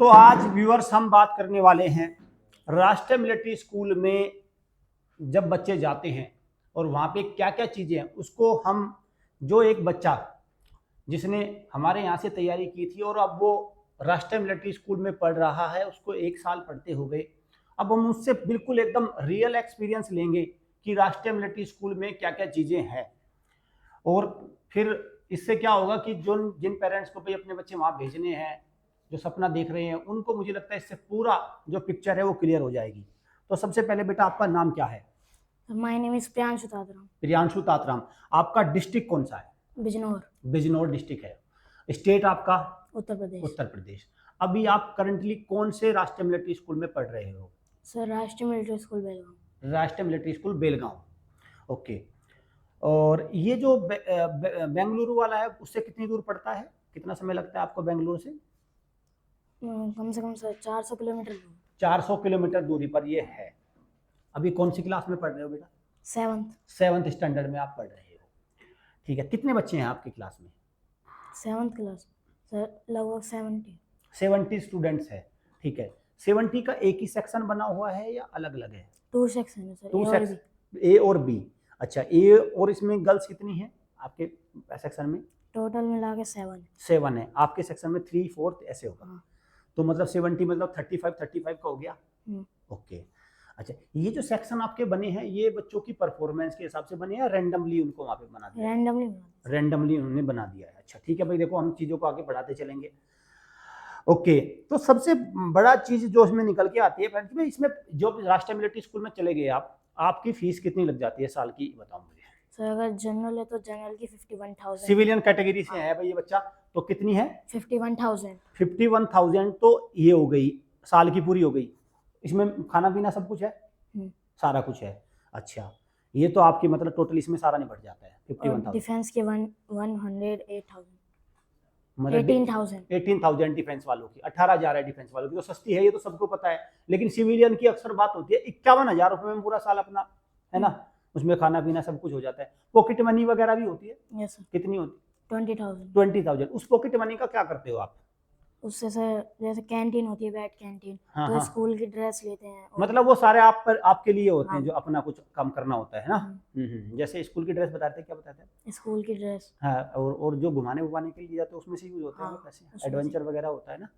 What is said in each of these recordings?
तो आज व्यूअर्स हम बात करने वाले हैं राष्ट्रीय मिलिट्री स्कूल में जब बच्चे जाते हैं और वहाँ पे क्या क्या चीज़ें हैं उसको हम, जो एक बच्चा जिसने हमारे यहाँ से तैयारी की थी और अब वो राष्ट्रीय मिलिट्री स्कूल में पढ़ रहा है, उसको 1 साल पढ़ते हो गए, अब हम उससे बिल्कुल एकदम रियल एक्सपीरियंस लेंगे कि राष्ट्रीय मिलिट्री स्कूल में क्या क्या चीज़ें हैं। और फिर इससे क्या होगा कि जो जिन पेरेंट्स को भाई अपने बच्चे वहाँ भेजने हैं, जो सपना देख रहे हैं, उनको मुझे लगता है इससे पूरा जो पिक्चर है वो क्लियर हो जाएगी। तो सबसे पहले बेटा आपका नाम क्या है? My name is Priyanshu Tatram. Priyanshu Tatram. आपका डिस्ट्रिक्ट कौन सा है? बिजनौर। बिजनौर डिस्ट्रिक्ट है। स्टेट आपका? उत्तर प्रदेश। उत्तर प्रदेश। अभी आप करंटली कौन से राष्ट्रीय मिलिट्री स्कूल में पढ़ रहे हो? सर राष्ट्रीय मिलिट्री स्कूल बेलगांव। राष्ट्रीय मिलिट्री स्कूल बेलगांव। ओके। और ये जो बेंगलुरु वाला है उससे कितनी दूर पड़ता है? कितना समय लगता है आपको बेंगलुरु से? कम से कम सर 400 किलोमीटर दूर। 400 किलोमीटर दूरी पर ये है। अभी कौन सी क्लास में पढ़ रहे हो बेटा? 7th स्टैंडर्ड में आप पढ़ रहे हो। ठीक है, कितने बच्चे हैं आपकी क्लास में? 7th क्लास सर लगभग 70 स्टूडेंट्स है। ठीक है, 70 का एक ही सेक्शन बना हुआ है या अलग अलग है? 2 सेक्शन है सर, टू A और B। सेक्शन, ए और बी। अच्छा, ए और इसमें गर्ल्स कितनी है आपके सेक्शन में? टोटल मिला के 7 है। आपके सेक्शन में 3, 4 ऐसे होगा। हाँ। तो मतलब 70 मतलब 35 का हो गया। ओके। अच्छा, ये जो सेक्शन आपके बने हैं ये बच्चों की परफॉर्मेंस के हिसाब से बने हैं, रैंडमली उनको वहाँ पे बना दिया? रैंडमली उन्होंने बना दिया है। अच्छा ठीक है भाई, देखो हम चीज़ों को आगे बढ़ाते चलेंगे। ओके, तो सबसे बड़ा चीज़ जो इसमें निकल के आती है फ्रेंड्स में, इसमें जो राष्ट्रीय मिलिट्री स्कूल में चले गए आप, आपकी फीस कितनी लग जाती है साल की, बताओ मुझे। सर अगर जनरल है तो जनरल की 51,000। सिविलियन कैटेगरी से है भाई ये बच्चा, तो कितनी है? 51,000। 51,000 तो ये हो गई, साल की पूरी हो गई। इसमें खाना पीना सब कुछ है? सारा कुछ है। अच्छा, ये तो आपकी मतलब टोटल इसमें सारा निपट जाता है 51,000। डिफेंस के 108,000 मतलब 18,000 डिफेंस वालों की 18,000 है। डिफेंस वालों की तो सस्ती है, ये तो सबको पता है। लेकिन सिविलियन की अक्सर बात होती है 51,000 रुपये में पूरा साल अपना, है ना? उसमें खाना पीना सब कुछ हो जाता है। पॉकेट मनी वगैरह भी होती है? Yes sir. कितनी होती? 20,000। उस पॉकेट मनी का क्या करते हो आप? उससे सर जैसे कैंटीन होती है, बैट कैंटीन, हाँ, तो हाँ। स्कूल की ड्रेस लेते हैं मतलब वो सारे आप पर आपके लिए होते हैं, हाँ। जो अपना कुछ काम करना होता है ना। जैसे स्कूल की ड्रेस बताते हैं, क्या बताते हैं? स्कूल की ड्रेस। हाँ, और जो घुमाने उमाने के लिए जाते हैं उसमें से यूज होते हैं वो हाँ, पैसे, उसमें से। एडवेंचर वगैरह होता है ना।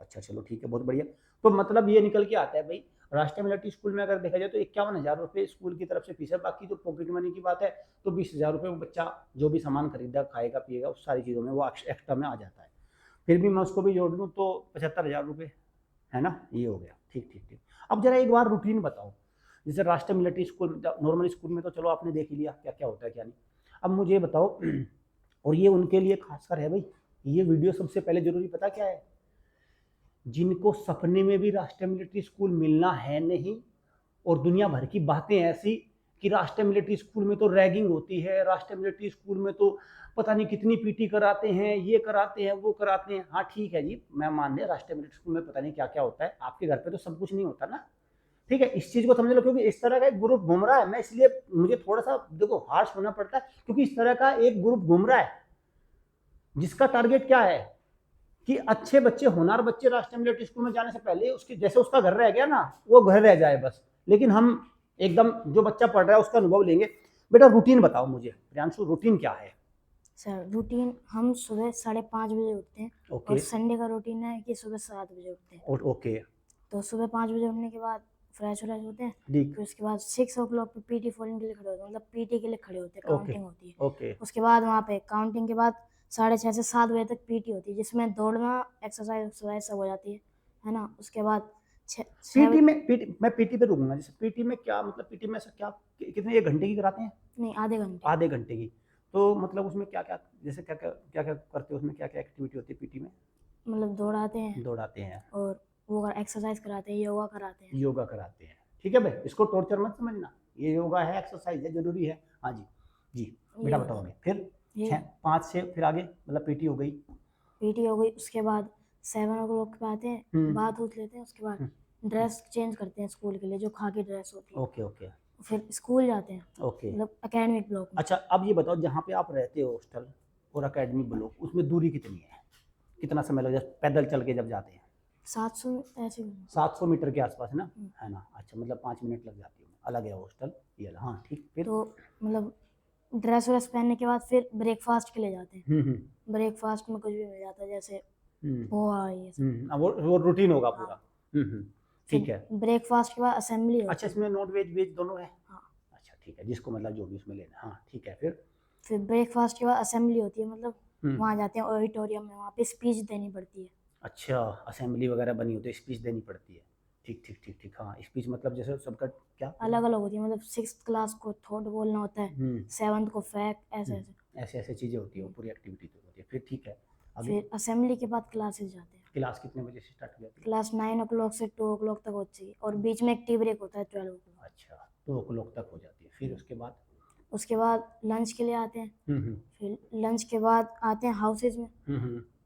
अच्छा चलो ठीक है, बहुत बढ़िया। तो मतलब ये निकल के आता है भाई, राष्ट्रीय मिलिट्री स्कूल में अगर देखा जाए तो 51,000 रुपये स्कूल की तरफ से फीस है। बाकी जो पॉकेट मनी की बात है तो 20,000 रुपये वो बच्चा जो भी सामान खरीदा, खाएगा पिएगा, उस सारी चीज़ों में वो एक्स्ट्रा में आ जाता है। फिर भी मैं उसको भी जोड़ दूँ तो 75,000 रुपये है ना, ये हो गया। ठीक ठीक ठीक। अब जरा एक बार रूटीन बताओ, जैसे राष्ट्रीय मिलिट्री स्कूल, नॉर्मल स्कूल में तो चलो आपने देख ही लिया क्या क्या होता है क्या नहीं। अब मुझे बताओ, और ये उनके लिए खासकर है भाई, ये वीडियो सबसे पहले जरूरी पता क्या है, जिनको सपने में भी राष्ट्रीय मिलिट्री स्कूल मिलना है नहीं, और दुनिया भर की बातें ऐसी कि राष्ट्रीय मिलिट्री स्कूल में तो रैगिंग होती है, राष्ट्रीय मिलिट्री स्कूल में तो पता नहीं कितनी पीटी कराते हैं, ये कराते हैं वो कराते हैं। हाँ ठीक है जी, मैं मान लिया राष्ट्रीय मिलिट्री स्कूल में पता नहीं क्या क्या होता है, आपके घर पे तो सब कुछ नहीं होता ना। ठीक है, इस चीज को समझ लो, क्योंकि इस तरह का एक ग्रुप घूम रहा है। मैं इसलिए मुझे थोड़ा सा देखो हार्श होना पड़ता है, क्योंकि इस तरह का एक ग्रुप घूम रहा है जिसका टारगेट क्या है कि अच्छे बच्चे, होनहार बच्चे राष्ट्रीय मिलिट्री स्कूल में जाने से पहले उसकी, जैसे उसका घर रह गया ना, वो घर रह जाए बस। लेकिन हम एकदम जो बच्चा पढ़ रहा है उसका अनुभव लेंगे। बेटा रूटीन बताओ मुझे, प्रियांशु रूटीन क्या है? सर रूटीन, हम सुबह 5:30 बजे उठते हैं। ओके। और संडे का रूटीन है कि सुबह 7 बजे उठते हैं। ओके। तो सुबह 5 बजे उठने के बाद फ्रेश होते हैं। फिर उसके बाद 6 o'clock पे पीटी फॉलोइंग के लिए खड़े होते हैं, मतलब पीटी के लिए खड़े होते हैं, काउंटिंग होती है। ओके। उसके बाद वहाँ पे काउंटिंग के बाद 6:30 से 7 बजे तक पीटी होती है, जिसमें दौड़ना, एक्सरसाइज सब हो जाती है ना। उसके बाद पीटी में, मैं पीटी पे रुकूंगा। जैसे पीटी में क्या मतलब, पीटी में क्या कितने, 1 घंटे की कराते हैं? नहीं, आधे घंटे की। तो मतलब उसमें क्या क्या, जैसे क्या क्या करते हो उसमें, क्या क्या एक्टिविटी होती है पीटी में? मतलब दौड़ाते हैं और वो एक्सरसाइज कराते हैं, योगा कराते हैं। ठीक है भाई, इसको टॉर्चर मत समझना, ये योगा है, एक्सरसाइज है, जरूरी है। हाँ जी जी बेटा बताओगे। फिर 5 से फिर आगे, मतलब पीटी हो गई। उसके बाद 7 o'clock पे आते हैं, बात उठ लेते हैं। उसके बाद ड्रेस चेंज करते हैं स्कूल के लिए, जो खाकी ड्रेस होती है। ओके। फिर स्कूल जाते हैं, ओके। मतलब एकेडमिक ब्लॉक में। अच्छा, अब ये बताओ, जहाँ पे आप रहते हो हॉस्टल और एकेडमिक ब्लॉक, उसमें दूरी कितनी है? कितना समय लग जाए पैदल चल के जब जाते हैं? 700 ऐसे। 700 मीटर के आसपास है ना, है ना। अच्छा, मतलब 5 मिनट लग जाती है, अलग है हॉस्टल ये। हाँ ठीक, फिर तो मतलब ड्रेस व्रेस पहनने के बाद फिर ब्रेकफास्ट के लिए जाते हैं। ब्रेकफास्ट में कुछ भी मिल जाता है, जैसे पोहा ये सब। अब वो रूटीन होगा हाँ। पूरा। ठीक है। ब्रेकफास्ट के बाद असेंबली होती अच्छा, है। इसमें नॉन वेज वेज दोनों है? हाँ। अच्छा ठीक है, जिसको मतलब जो भी उसमें लेना। हाँ ठीक है, फिर ब्रेकफास्ट के बाद असेंबली होती है, मतलब वहाँ जाते हैं ऑडिटोरियम में, वहाँ पे स्पीच देनी पड़ती है। अच्छा, असेंबली वगैरह बनी होती है, स्पीच देनी पड़ती है। ठीक ठीक ठीक ठीक। हाँ, स्पीच मतलब जैसे सबका क्या अलग अलग होती है, मतलब 6th क्लास को थॉट बोलना होता है, 7th को फैक्ट, ऐसे ऐसे ऐसे ऐसे चीज़ें होती है, वो पूरी एक्टिविटी तो होती है। फिर ठीक है, आगे। फिर असेंबली के बाद क्लासेस जाते हैं। क्लास कितने बजे से स्टार्ट हो जाती है? क्लास 9 o'clock से 2 o'clock तक होती है, और बीच में एक टी ब्रेक होता है 12 o'clock। अच्छा, 2 o'clock तक हो जाती है। फिर उसके बाद लंच के लिए आते हैं। फिर लंच के बाद आते हैं हाउसेज में।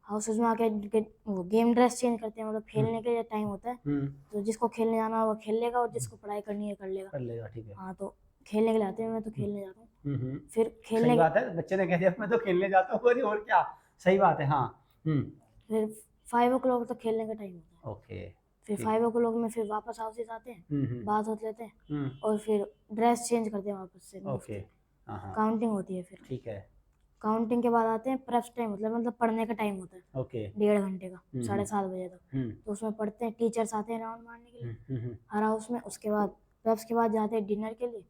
हाउसेज में आके वो गेम ड्रेस चेंज करते हैं, मतलब खेलने के लिए टाइम होता है। तो जिसको खेलने जाना है वो खेल लेगा, और जिसको पढ़ाई करनी है कर लेगा। ठीक है। हाँ, तो खेलने के लिए आते हैं, मैं तो खेलने जाता हूँ। फिर सही खेलने बात है, बच्चे ने कह दिया मैं तो खेलने जाता हूँ, और क्या। सही बात है। हाँ। फिर 5 o'clock तक खेलने का टाइम होता है। ओके। फिर 5 o'clock में फिर वापस हाउसेज आते हैं, बात होते लेते हैं, और फिर ड्रेस चेंज करते हैं वापस से। ओके। हाँ। काउंटिंग होती है फिर। ठीक है। काउंटिंग के बाद आते हैं प्रेप्स टाइम, मतलब पढ़ने का टाइम होता है। ओके। 1.5 घंटे का, 7:30 बजे तक। तो उसमें पढ़ते हैं, टीचर्स आते हैं राउंड मारने के लिए हर हाउस में। उसके बाद प्रेप्स के बाद जाते हैं डिनर के लिए,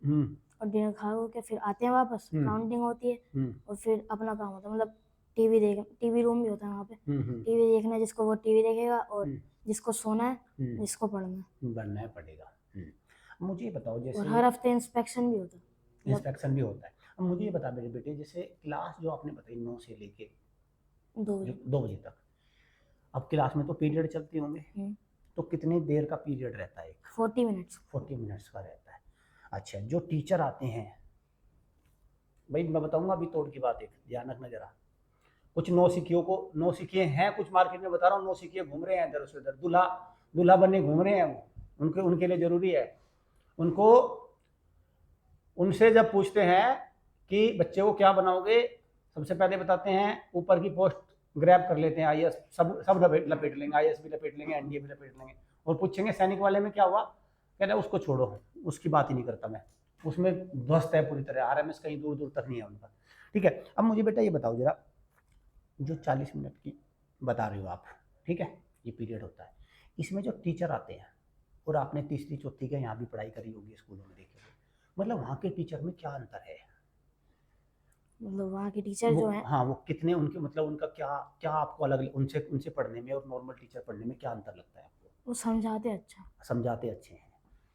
और डिनर खा के फिर आते हैं वापस, काउंटिंग होती है, और फिर अपना काम होता है, मतलब टीवी रूम भी होता है वहाँ पे। टीवी देखना है जिसको वो टीवी देखेगा, और जिसको सोना है, जिसको बनना है पड़ेगा। मुझे बताओ, और जैसे हर हफ्ते इंस्पेक्शन भी होता है। इंस्पेक्शन भी होता है। अब मुझे ये बता मेरे बेटे, जैसे क्लास जो आपने बताई 9 से लेके 2 बजे तक, अब क्लास में तो पीरियड चलते होंगे, तो कितने देर का पीरियड रहता है? 40 मिनट्स। 40 मिनट्स का रहता है। अच्छा, जो टीचर आते हैं भाई, मैं बताऊंगा अभी तोड़ की बात, एक ध्यान रखना जरा। कुछ नौसिखिए हैं, कुछ मार्केट में बता रहा हूँ, नौसिखिए घूम रहे हैं इधर से उधर, दूल्हा बनने घूम रहे हैं वो। उनके लिए जरूरी है। उनको उनसे जब पूछते हैं कि बच्चे को क्या बनाओगे, सबसे पहले बताते हैं ऊपर की पोस्ट ग्रैब कर लेते हैं, आईएएस सब लपेट लेंगे, आईएएस भी लपेट लेंगे, एनडीए भी लपेट लेंगे, और पूछेंगे सैनिक वाले में क्या हुआ, कहते हैं उसको छोड़ो, उसकी बात ही नहीं करता मैं, उसमें ध्वस्त है पूरी तरह, आरएमएस कहीं दूर दूर तक नहीं है उनका। ठीक है। अब मुझे बेटा ये बताओ जरा, जो 40 मिनट की बता रहे हो आप, ठीक है, ये पीरियड होता है, इसमें जो टीचर आते हैं, और आपने तीसरी चौथी का यहाँ भी पढ़ाई करी होगी स्कूलों में, देखे, मतलब वहाँ के टीचर में क्या अंतर है? मतलब वहाँ के टीचर जो हैं, हाँ, वो कितने, उनके मतलब उनका क्या क्या आपको अलग, उनसे पढ़ने में और नॉर्मल टीचर पढ़ने में क्या अंतर लगता है आपको? वो समझाते अच्छा। समझाते अच्छे हैं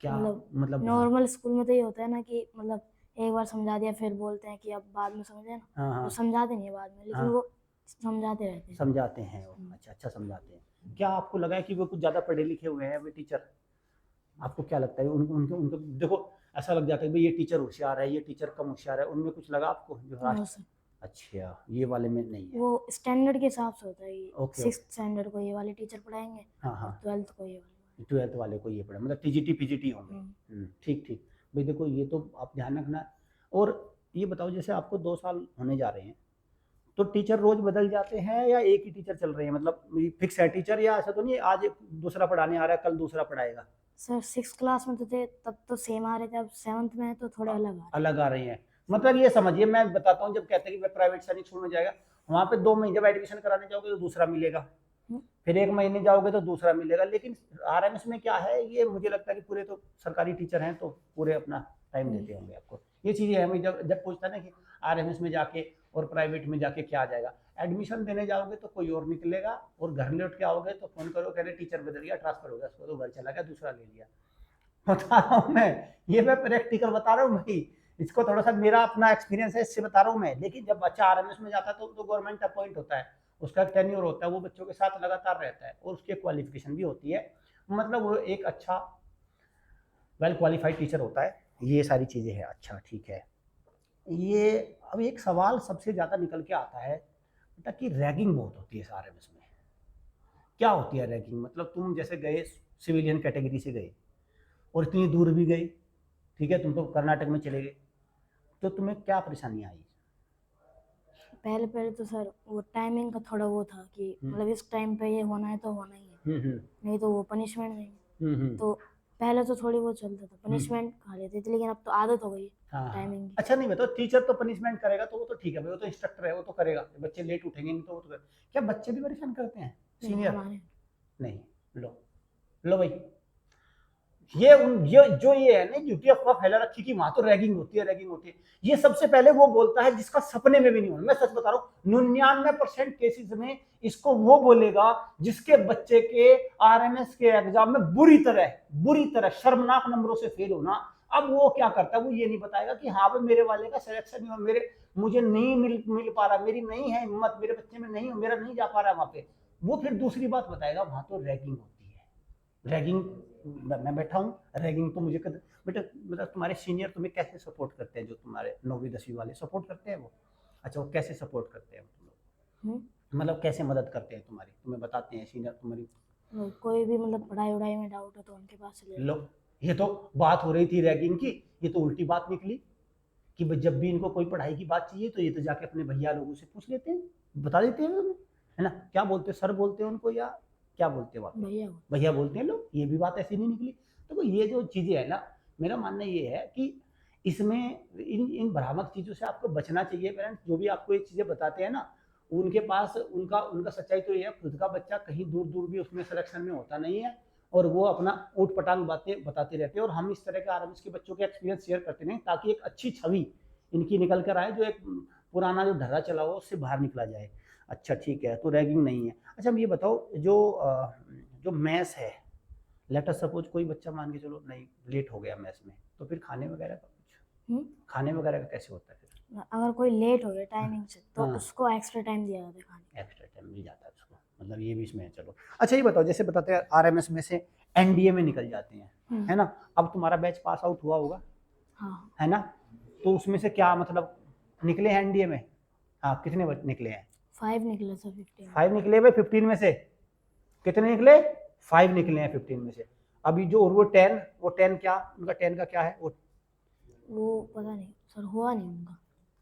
क्या? मतलब नॉर्मल स्कूल में तो ये होता है ना कि मतलब एक बार समझा दिया, फिर बोलते हैं कि अब बाद में समझे ना। हाँ। वो समझाते नहीं है बाद में, लेकिन वो समझाते रहते हैं। समझाते हैं वो। अच्छा समझाते हैं। क्या आपको लगा है कि वो कुछ ज़्यादा पढ़े लिखे हुए हैं वे टीचर? आपको क्या लगता है? उनको उनको देखो, ऐसा लग जाता है भाई ये टीचर होशियार है, ये टीचर कम होशियार है, उनमें कुछ लगा आपको जो अच्छा, ये वाले में नहीं है। वो स्टैंडर्ड के हिसाब से होता है। ओके। 6th स्टैंडर्ड को ये वाले टीचर पढ़ाएंगे, हाँ। 12th को ये वाले। 12th वाले को ये पढ़ा, मतलब टीजीटी पीजीटी होंगे। ठीक ठीक। भाई देखो, ये तो आप ध्यान रखना। और ये बताओ, जैसे आपको 2 साल होने जा रहे हैं, तो टीचर रोज बदल जाते हैं या एक ही टीचर चल रहे हैं, मतलब फिक्स है टीचर, या ऐसा तो नहीं आज दूसरा पढ़ाने आ रहा है, कल दूसरा पढ़ाएगा? सर 6th क्लास में तो थे तब तो सेम आ रहे थे, अब 7th में है तो थोड़े अलग आ रहे हैं। मतलब ये समझिए, मैं बताता हूँ, जब कहते हैं कि मैं प्राइवेट सैनिक स्कूल में जाएगा, वहाँ पे 2 महीने जब एडमिशन कराने जाओगे तो दूसरा मिलेगा, फिर 1 महीने जाओगे तो दूसरा मिलेगा। लेकिन आरएमएस में क्या है, ये मुझे लगता है कि पूरे तो सरकारी टीचर हैं, तो पूरे अपना टाइम देते होंगे आपको। ये चीज़ें हैं, जब पूछता है ना कि आरएमएस में जाके और प्राइवेट में जाके क्या आ जाएगा, एडमिशन देने जाओगे तो कोई और निकलेगा, और घर लौट के आओगे तो फोन करो, कह रहे टीचर बदल गया, ट्रांसफर हो गया, उसको तो घर चला गया, दूसरा ले लिया। बता रहा हूँ मैं प्रैक्टिकल बता रहा हूँ भाई, इसको थोड़ा सा मेरा अपना एक्सपीरियंस है, इससे बता रहा हूँ मैं। लेकिन जब बच्चा आरएमएस में जाता है तो गवर्नमेंट अपॉइंट होता है, उसका एक टेन्योर होता है, वो बच्चों के साथ लगातार रहता है, और उसकी क्वालिफिकेशन भी होती है, मतलब वो एक अच्छा वेल क्वालिफाइड टीचर होता है। ये सारी चीज़ें हैं। अच्छा ठीक है। ये अब एक सवाल सबसे ज़्यादा निकल के आता है बेटा कि रैगिंग बहुत होती है आरएमएस में। क्या होती है रैगिंग? मतलब तुम जैसे गए, सिविलियन कैटेगरी से गए और इतनी दूर भी गई, ठीक है, तुम तो कर्नाटक में चले गए, तो तुम्हें क्या परेशानी आई? पहले तो सर वो टाइमिंग का थोड़ा वो था कि मतलब इस टाइम पे ये होना है तो होना ही है। नहीं तो वो पनिशमेंट देंगे। तो पहले तो थोड़ी बहुत चलता था, पनिशमेंट खा लेते थे, लेकिन अब तो आदत हो गई है टाइमिंग की। अच्छा नहीं बताओ, टीचर तो पनिशमेंट करेगा तो वो तो ठीक है भाई, वो तो इंस्ट्रक्टर है, वो तो करेगा, बच्चे लेट उठेंगे नहीं तो वो तो क्या बच्चे भी परेशान करते हैं सीनियर? नहीं। लो लो भाई, ये जो ये है ना ड्यूटी अफवाह फैला रखी कि वहां तो रैगिंग होती है, रैगिंग होती है, ये सबसे पहले वो बोलता है जिसका सपने में भी नहीं होना। मैं सच बता रहा हूँ, 99% केसेस में इसको वो बोलेगा जिसके बच्चे के आरएमएस के एग्जाम में बुरी तरह शर्मनाक नंबरों से फेल होना। अब वो क्या करता है, वो ये नहीं बताएगा कि हाँ भाई मेरे वाले का सिलेक्शन नहीं हुआ, मुझे नहीं मिल पा रहा, मेरी नहीं है हिम्मत, मेरे बच्चे में नहीं, मेरा नहीं जा पा रहा वहां पे। वो फिर दूसरी बात बताएगा, वहां तो रैगिंग होती है। रैगिंग, मैं बैठा हूँ, रैगिंग तो मुझे बेटा मतलब तुम्हारे सीनियर तुम्हें कैसे सपोर्ट करते हैं? जो तुम्हारे 9वीं 10वीं वाले सपोर्ट करते हैं वो? अच्छा, वो कैसे सपोर्ट करते हैं तुम लोग? मतलब कैसे मदद करते हैं तुम्हारी? तुम्हें बताते हैं सीनियर तुम्हारी? कोई भी मतलब पढ़ाई वढ़ाई में डाउट है तो उनके पास चले लो, ये तो बात हो रही थी रैगिंग की, ये तो उल्टी बात निकली कि जब भी इनको कोई पढ़ाई की बात चाहिए तो ये तो जाके अपने भैया लोगों से पूछ लेते हैं, बता देते हैं तुम्हें, है ना? क्या बोलते हैं, सर बोलते हैं उनको या क्या बोलते हैं? भैया, भैया बोलते हैं लोग। ये भी बात ऐसी नहीं निकली। तो ये जो चीजें है ना, मेरा मानना ये है कि इसमें इन भ्रामक चीजों से आपको बचना चाहिए। पेरेंट्स जो भी आपको ये चीजें बताते हैं ना, उनके पास उनका सच्चाई तो ये है, खुद का बच्चा कहीं दूर दूर भी उसमें सिलेक्शन में होता नहीं है, और वो अपना ऊट पटांग बातें बताते रहते हैं। और हम इस तरह के आरएमएस के बच्चों के एक्सपीरियंस शेयर करते हैं ताकि एक अच्छी छवि इनकी निकल कर आए, जो एक पुराना जो ढर्रा चला हो उससे बाहर निकला जाए। अच्छा ठीक है, तो रैगिंग नहीं है। अच्छा ये बताओ, जो मैथ्स है, लेटर सपोज कोई बच्चा मान के चलो नहीं लेट हो गया मैथ्स में, तो फिर खाने वगैरह का कुछ खाने वगैरह का कैसे होता है फिर? अगर कोई लेट हो गया टाइमिंग से तो उसको एक्स्ट्रा टाइम दिया जाता है, खाने एक्स्ट्रा टाइम मिल जाता है उसको, मतलब ये भी इसमें है। चलो अच्छा ये बताओ, जैसे बताते हैं आरएमएस में से एनडीए में निकल जाते हैं, है ना? अब तुम्हारा बैच पास आउट हुआ होगा, है ना? तो उसमें से क्या मतलब निकले हैं एनडीए में? हाँ, कितने निकले हैं? 5 निकले सर। 5 निकले भाई 15 में से? कितने निकले? 5 निकले हैं 15 में से। अभी जो, और वो 10 क्या, उनका 10 का क्या है? वो पता नहीं सर, हुआ नहीं उनका।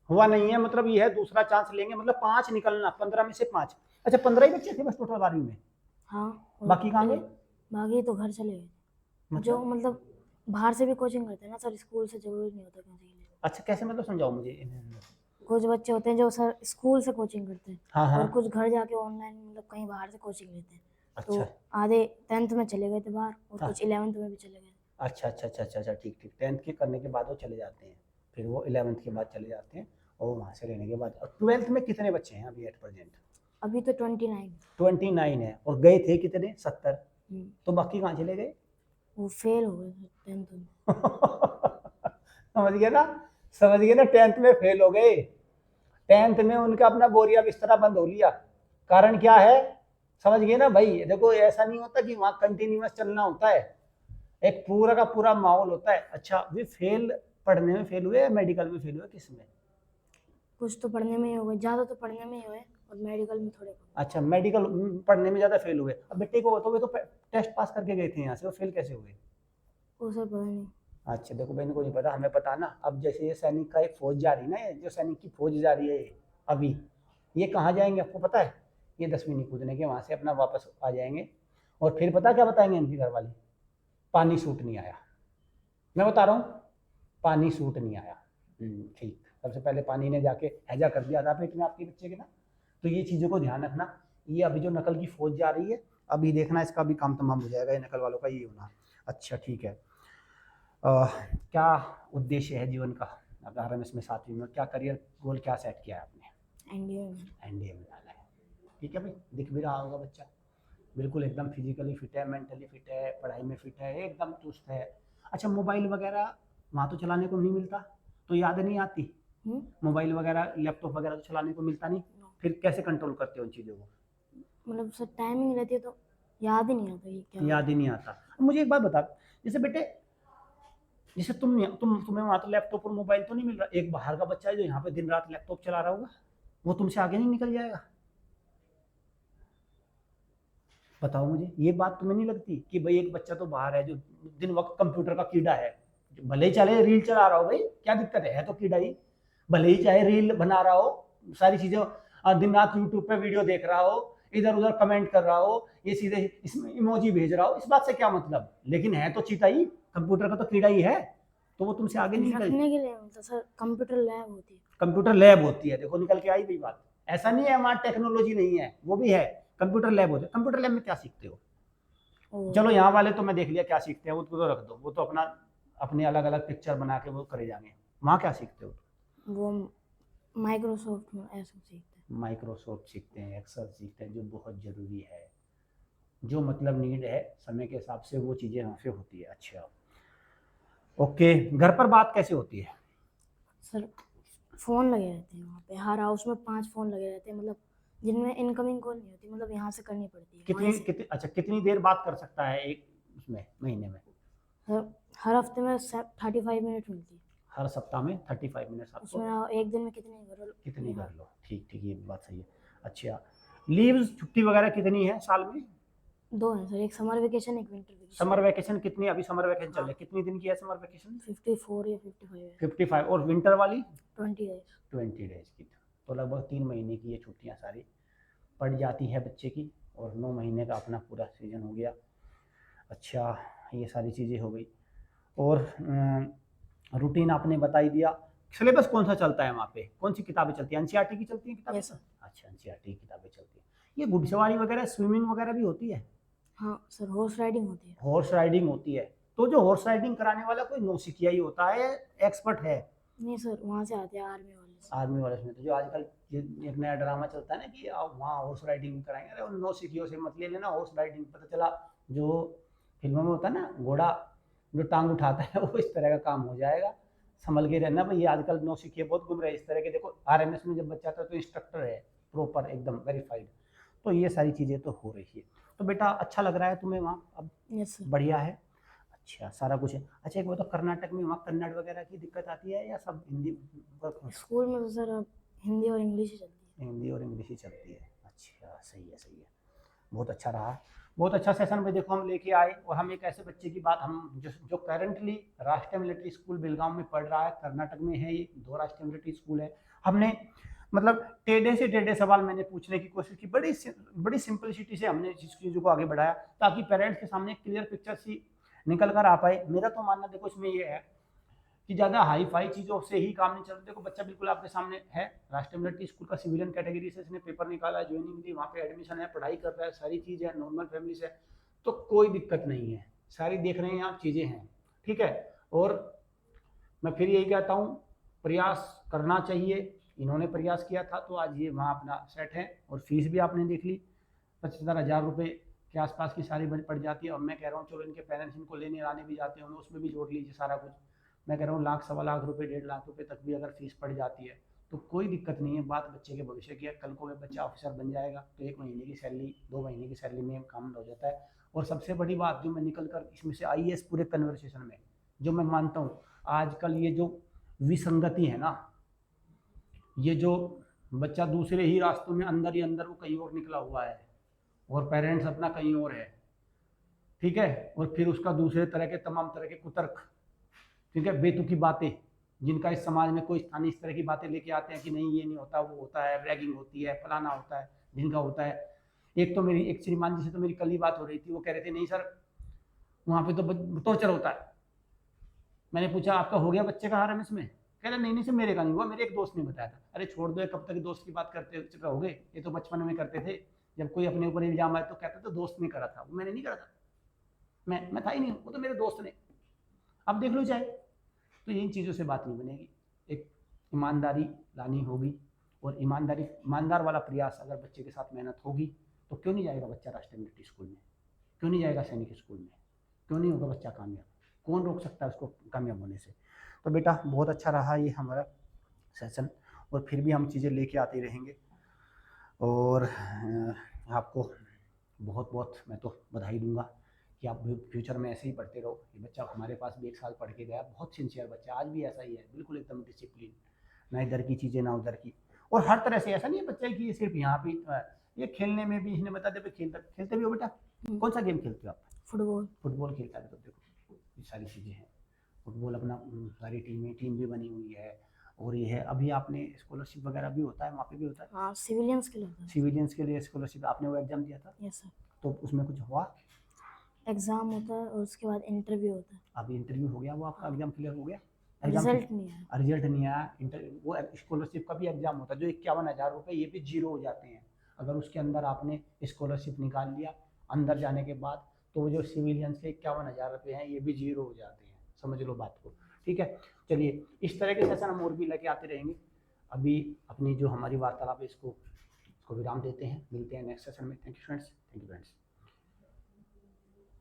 हुआ नहीं है मतलब ये है दूसरा चांस लेंगे, मतलब 5 निकलना, 15 में से 5। अच्छा 15 ही बच्चे थे बस टोटल 12वीं में? हाँ। बाकी कहाँ गए? बाकी तो घर चले गए। जो मतलब बाहर से भी कोचिंग करते हैं ना सर, स्कूल से जरूरी नहीं होता कहीं। अच्छा कैसे, मतलब समझाओ मुझे। कुछ बच्चे होते हैं जो सर स्कूल से कोचिंग करते हैं, हाँ। और कुछ घर जाके ऑनलाइन मतलब कहीं बाहर से कोचिंग लेते हैं। अच्छा। तो आधे 10th में चले गए थे बाहर, और कुछ 11th में भी चले गए। अच्छा ठीक 10th के करने के बाद वो चले जाते हैं, फिर वो 11th के बाद चले जाते हैं, और वहाँ से रहने के बाद 12th में कितने बच्चे हैं अभी एट प्रेजेंट? अभी तो 29 है, और गए थे कितने? 70। तो बाकी कहाँ चले गए? वो फेल हो गए 10th में। समझ गए ना 10th में फेल हो गए। 10th में उनका अपना बोरिया बिस्तरा बंद हो लिया। कारण क्या है, समझ गए ना भाई? देखो ऐसा नहीं होता कि वहाँ कंटिन्यूअस चलना होता है, एक पूरा का पूरा माहौल होता है। अच्छा वे फेल पढ़ने में फेल हुए या मेडिकल में फेल हुए, किस में? कुछ तो पढ़ने में ही हो गए, ज्यादा तो पढ़ने में ही हुए, और मेडिकल में थोड़े। अच्छा मेडिकल पढ़ने में ज्यादा फेल हुए। अब बेटे को तो वे तो टेस्ट पास करके गए थे यहाँ से, वो फेल कैसे हुए? वो सर पता नहीं। अच्छा देखो बहन को नहीं पता, हमें पता ना। अब जैसे ये सैनिक का एक फौज जा रही है ना, जो सैनिक की फौज जा रही है अभी, ये कहाँ जाएंगे आपको पता है? ये 10वीं नहीं कूदने के, वहाँ से अपना वापस आ जाएंगे, और फिर पता क्या बताएंगे इनके घर वाले? पानी सूट नहीं आया। मैं बता रहा हूँ, पानी सूट नहीं आया। ठीक, सबसे पहले पानी ने जाके हैजा कर दिया था पेट में आपके बच्चे के ना। तो ये चीज़ों को ध्यान रखना। ये अभी जो नकल की फौज जा रही है, अभी देखना इसका भी काम तमाम हो जाएगा, ये नकल वालों का ये होना। अच्छा ठीक है, क्या उद्देश्य है जीवन का? अब आरएमएस में 7वीं में क्या करियर गोल क्या सेट किया है आपने? एनडीए में डाला है। ठीक है भाई, दिख भी रहा होगा बच्चा बिल्कुल एकदम फिजिकली फिट है, मेंटली फिट है, पढ़ाई में फिट है, एकदम चुस्त है। अच्छा मोबाइल वगैरह वहाँ तो चलाने को नहीं मिलता, तो याद नहीं आती? मोबाइल वगैरह लैपटॉप वगैरह तो चलाने को मिलता नहीं, फिर कैसे कंट्रोल करते हो उन चीज़ों को? मतलब सर टाइमिंग रहती है तो याद ही नहीं आता। ये क्या याद ही नहीं आता। मुझे एक बात बता, जैसे बेटे जैसे तुम्हें वहाँ तो लैपटॉप और मोबाइल तो नहीं मिल रहा, एक बाहर का बच्चा है जो यहाँ पे दिन रात लैपटॉप चला रहा होगा, वो तुमसे आगे नहीं निकल जाएगा? बताओ मुझे, ये बात तुम्हें नहीं लगती कि भाई एक बच्चा तो बाहर है जो दिन वक्त कंप्यूटर का कीड़ा है, भले ही चाहे रील चला रहा हो, भाई क्या दिक्कत है तो कीड़ा ही, भले ही चाहे रील बना रहा हो, सारी चीजें दिन रात यूट्यूब पे वीडियो देख रहा हो, इधर उधर कमेंट कर रहा हो, ये सीधे इसमें इमोजी भेज रहा हो, इस बात से क्या मतलब? लेकिन है तो चीता ही, कंप्यूटर का तो कीड़ा ही है, तो वो तुमसे आगे नहीं निकल। रखने के लिए मतलब सर कंप्यूटर लैब होती है। कंप्यूटर लैब होती है, देखो निकल के आई भाई बात। ऐसा नहीं है वहाँ टेक्नोलॉजी नहीं है, वो भी है, कंप्यूटर लैब होती है। कंप्यूटर लैब में क्या सीखते हो? चलो यहाँ वाले तो मैं देख लिया क्या सीखते हैं, वो तो रख दो, वो तो अपना अपने अलग अलग पिक्चर बना के वो करे जाएंगे। वहाँ क्या सीखते हो? वो माइक्रोसॉफ्ट में ऐसा सीखते हैं। माइक्रोसॉफ्ट सीखते हैं, एक्सेल सीखते हैं, जो बहुत ज़रूरी है, जो मतलब नीड है समय के हिसाब से वो चीज़ें वहाँ पे होती है। अच्छा ओके, घर पर बात कैसे होती है? सर फ़ोन लगे रहते हैं वहाँ पे, हर हाउस में 5 फ़ोन लगे रहते हैं, मतलब जिनमें इनकमिंग कॉल नहीं होती, मतलब यहाँ से करनी पड़ती है। कितनी अच्छा कितनी देर बात कर सकता है एक उसमें महीने में? सर हर हफ्ते में 35 मिनट मिलती है। हर सप्ताह में 35 मिनट्स आपको? उसमें एक दिन में कितनी कर लो, ठीक ठीक, ये बात सही है। अच्छा, लीव्स छुट्टी वगैरह कितनी है साल में? 2 हैं सर, एक समर वेकेशन, एक विंटर वेकेशन। समर वैकेशन कितनी? अभी समर वैकेशन चल रहा है, कितनी दिन की है समर वैकेशन? 54 या 55 है। 55। और विंटर वाली? 20 डेज। 20 डेज की। तो लगभग 3 महीने की ये छुट्टियाँ सारी पड़ जाती है बच्चे की, और 9 महीने का अपना पूरा सीजन हो गया। अच्छा, ये सारी चीज़ें हो गई। और रूटीन आपने बता ही दिया। सिलेबस कौन सा चलता है वहाँ पे? कौन सी किताबें चलती हैं? एनसीईआरटी की चलती हैं किताबें? Yes sir. अच्छा, एनसीईआरटी की किताबें चलती हैं। ये घुड़सवारी वगैरह, स्विमिंग वगैरह भी होती है? हाँ सर, हॉर्स राइडिंग होती है। हॉर्स राइडिंग होती है। तो जो हॉर्स राइडिंग कराने वाला कोई नौसिखिया ही होता है, एक्सपर्ट है? नहीं सर, वहाँ से आते हैं आर्मी वाले से। आर्मी वाले में तो जो आजकल एक नया ड्रामा चलता है ना कि आप वहाँ हॉर्स राइडिंग कराएंगे, अरे उन नौसिखियों से मत ले लेना हॉर्स राइडिंग। पता चला जो फिल्मों में होता है ना, घोड़ा जो टांग उठाता है, वो इस तरह का काम हो जाएगा। संभल के रहना भाई, ये आजकल नौसिखिए बहुत घूम रहे हैं इस तरह के। देखो आरएमएस में जब बच्चा था तो इंस्ट्रक्टर है प्रॉपर एकदम वेरीफाइड। तो ये सारी चीज़ें तो हो रही है। तो बेटा अच्छा लग रहा है तुम्हें वहाँ अब? Yes sir. बढ़िया है। अच्छा, सारा कुछ है। अच्छा एक बताओ, कर्नाटक में वहाँ कन्नड़ वगैरह की दिक्कत आती है या सब हिंदी? स्कूल में तो सर अब हिंदी और इंग्लिश ही चलती है। हिंदी और इंग्लिश ही चलती है। अच्छा सही है, सही है, बहुत अच्छा रहा। बहुत अच्छा सेशन में देखो हम लेके आए, और हम एक ऐसे बच्चे की बात, हम जो करंटली राष्ट्रीय मिलिट्री स्कूल बेलगाम में पढ़ रहा है, कर्नाटक में है ये, 2 राष्ट्रीय मिलिट्री स्कूल है। हमने मतलब टेढ़े से टेढ़े सवाल मैंने पूछने की कोशिश की, बड़ी सिंपलिसिटी से हमने इस चीज़ों को आगे बढ़ाया, ताकि पेरेंट्स के सामने क्लियर पिक्चर सी निकल कर आ पाए। मेरा तो मानना देखो इसमें ये है कि ज़्यादा हाई फाई चीज़ों से ही काम नहीं चलता। देखो बच्चा बिल्कुल आपके सामने है, राष्ट्रीय मिलिट्री स्कूल का सिविलियन कैटेगरी से इसने पेपर निकाला, ज्वाइनिंग दी, वहाँ पे एडमिशन है, पढ़ाई कर रहा है, सारी चीज़ है, नॉर्मल फैमिली से, तो कोई दिक्कत नहीं है, सारी देख रहे हैं आप चीज़ें हैं, ठीक है। और मैं फिर यही कहता हूँ, प्रयास करना चाहिए। इन्होंने प्रयास किया था तो आज ये वहाँ अपना सेट है। और फीस भी आपने देख ली, 75,000 रुपये के आसपास की सारी पड़ जाती है। और मैं कह रहा हूँ चलो इनके पेरेंट्स इनको लेने आने भी जाते हैं, उसमें भी जोड़ लीजिए सारा कुछ। मैं कह रहा हूँ 1,00,000 सवा लाख रुपये, 1.5 लाख रुपये तक भी अगर फीस पड़ जाती है तो कोई दिक्कत नहीं है। बात बच्चे के भविष्य की है। कल को बच्चा ऑफिसर बन जाएगा तो 1 महीने की सैलरी, 2 महीने की सैलरी में काम हो जाता है। और सबसे बड़ी बात जो मैं निकल कर इसमें से आई है इस पूरे कन्वर्सेशन में, जो मैं मानता हूँ, आजकल ये जो विसंगति है ना, ये जो बच्चा दूसरे ही रास्तों में अंदर ही अंदर वो कहीं और निकला हुआ है, और पेरेंट्स अपना कहीं और है, ठीक है। और फिर उसका दूसरे तरह के तमाम तरह के कुतर्क, ठीक है, बेतुकी बातें, जिनका इस समाज में कोई स्थानीय इस तरह की बातें लेके आते हैं कि नहीं ये नहीं होता, वो होता है, रैगिंग होती है, फलाना होता है, जिनका होता है। एक श्रीमान जी से तो मेरी कल ही बात हो रही थी, वो कह रहे थे नहीं सर वहाँ पे तो टॉर्चर होता है। मैंने पूछा आपका हो गया बच्चे का आरएमएस में? कह रहे नहीं सर मेरे का नहीं हुआ, मेरे एक दोस्त ने बताया था। अरे छोड़ दो, कब तक दोस्त की बात करते रहोगे? ये तो बचपन में करते थे, जब कोई अपने ऊपर इल्जाम आए तो कहते तो दोस्त ने करा था, वो मैंने नहीं करा था, मैं था ही नहीं, वो तो मेरे दोस्त ने। अब देख लो चाहे, तो इन चीज़ों से बात नहीं बनेगी। एक ईमानदारी लानी होगी, और ईमानदार वाला प्रयास अगर बच्चे के साथ मेहनत होगी तो क्यों नहीं जाएगा बच्चा राष्ट्रीय मिलिट्री स्कूल में, क्यों नहीं जाएगा सैनिक स्कूल में, क्यों नहीं होगा बच्चा कामयाब? कौन रोक सकता है उसको कामयाब होने से? तो बेटा बहुत अच्छा रहा ये हमारा सेशन, और फिर भी हम चीज़ें लेके आते रहेंगे। और आपको बहुत बहुत मैं तो बधाई दूंगा कि आप फ्यूचर में ऐसे ही पढ़ते रहो। ये बच्चा हमारे पास भी 1 साल पढ़ के गया, बहुत सिंसियर बच्चा, आज भी ऐसा ही है, बिल्कुल एकदम डिसिप्लिन, ना इधर की चीज़ें ना उधर की। और हर तरह से ऐसा नहीं है बच्चा कि ये सिर्फ यहाँ पे, ये खेलने में भी, इसने बता दिया खेलते भी हो बेटा? कौन सा गेम खेलते हो आप? फुटबॉल खेलता है। तो देखो ये सारी चीज़ें हैं, फुटबॉल अपना सारी टीम भी बनी हुई है, और ये है अभी आपने स्कॉलरशिप वगैरह भी होता है वहाँ पे भी होता है? हाँ, सिविलियंस के लिए होता है। सिविलियंस के लिए स्कॉलरशिप आपने वो एग्जाम दिया था? Yes sir. तो उसमें कुछ हुआ? एग्जाम होता है और उसके बाद इंटरव्यू होता है। अभी इंटरव्यू हो गया वो आपका? हाँ। एग्जाम क्लियर हो गया? रिजल्ट नहीं आया। रिजल्ट नहीं आया। वो स्कॉलरशिप का भी एग्जाम होता है जो 51,000 रुपये ये भी जीरो हो जाते हैं अगर उसके अंदर आपने स्कॉलरशिप निकाल लिया अंदर जाने के बाद, तो वो जो सिविलियंस के 51,000 रुपये हैं ये भी जीरो हो जाते हैं। समझ लो बात को, ठीक है। चलिए इस तरह के सेशन हम और भी लेके आते रहेंगे। अभी अपनी जो हमारी वार्तालाप है इसको विराम देते हैं, मिलते हैं नेक्स्ट सेशन में। Thank you friends.